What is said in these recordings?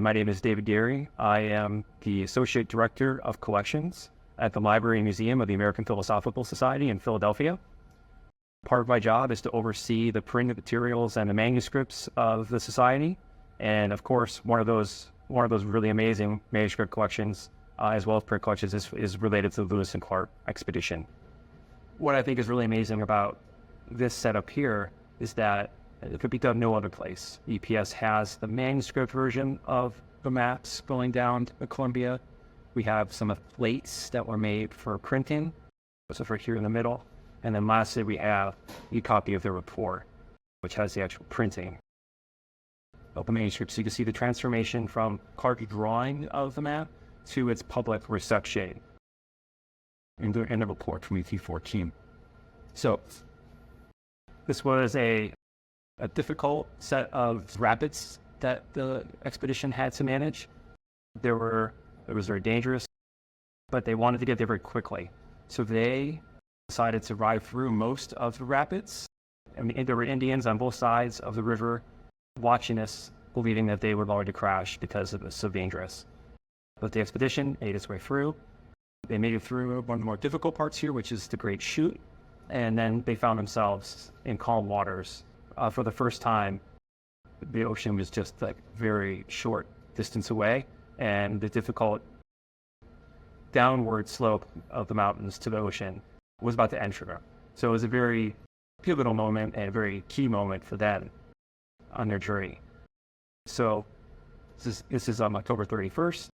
My name is David Geary. I am the Associate Director of Collections at the Library and Museum of the American Philosophical Society in Philadelphia. Part of my job is to oversee the printed materials and the manuscripts of the Society. And of course, one of those really amazing manuscript collections, as well as print collections, is related to the Lewis and Clark expedition. What I think is really amazing about this setup here is that it could be done no other place. EPS has the manuscript version of the maps going down to the Columbia. We have some of the plates that were made for printing, so for here in the middle. And then lastly, we have a copy of the report, which has the actual printing of the manuscript. So you can see the transformation from Clark's drawing of the map to its public reception in the report from 1814. So this was a difficult set of rapids that the expedition had to manage. It was very dangerous, but they wanted to get there very quickly. So they decided to ride through most of the rapids. And there were Indians on both sides of the river watching this, believing that they were going to crash because it was so dangerous. But the expedition made its way through. They made it through one of the more difficult parts here, which is the Great Shute. And then they found themselves in calm waters. For the first time, the ocean was just like very short distance away, and the difficult downward slope of the mountains to the ocean was about to end for them. So it was a very pivotal moment and a very key moment for them on their journey. So this is on October 31st.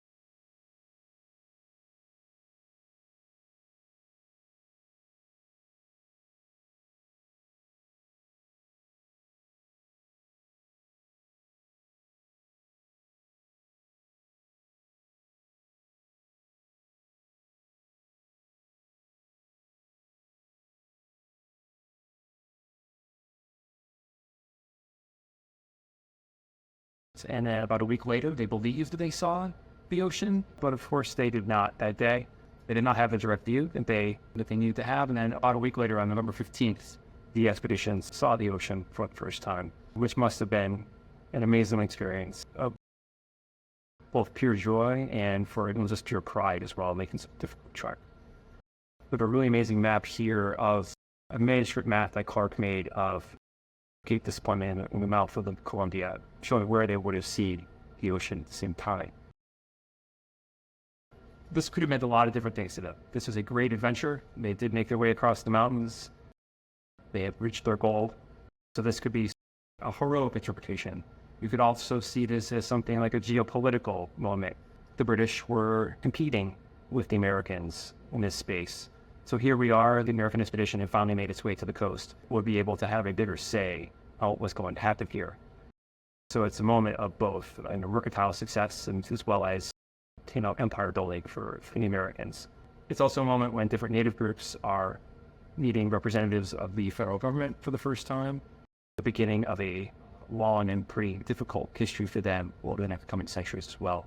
And then about a week later, they believed they saw the ocean, but of course they did not that day. They did not have the direct view that they needed to have. And then about a week later, on November 15th, the expedition saw the ocean for the first time, which must have been an amazing experience of both pure joy and for just pure pride as well, making some difficult track. We have a really amazing map here of a manuscript map that Clark made of Cape Disappointment in the mouth of the Columbia, showing where they would have seen the ocean at the same time. This could have meant a lot of different things to them. This was a great adventure. They did make their way across the mountains. They have reached their goal. So this could be a heroic interpretation. You could also see this as something like a geopolitical moment. The British were competing with the Americans in this space. So here we are, the American expedition had finally made its way to the coast, would be able to have a bigger say on what was going to happen here. So it's a moment of both a mercantile success and as well as, empire building for the Americans. It's also a moment when different native groups are meeting representatives of the federal government for the first time, the beginning of a long and pretty difficult history for them over the next coming centuries as well.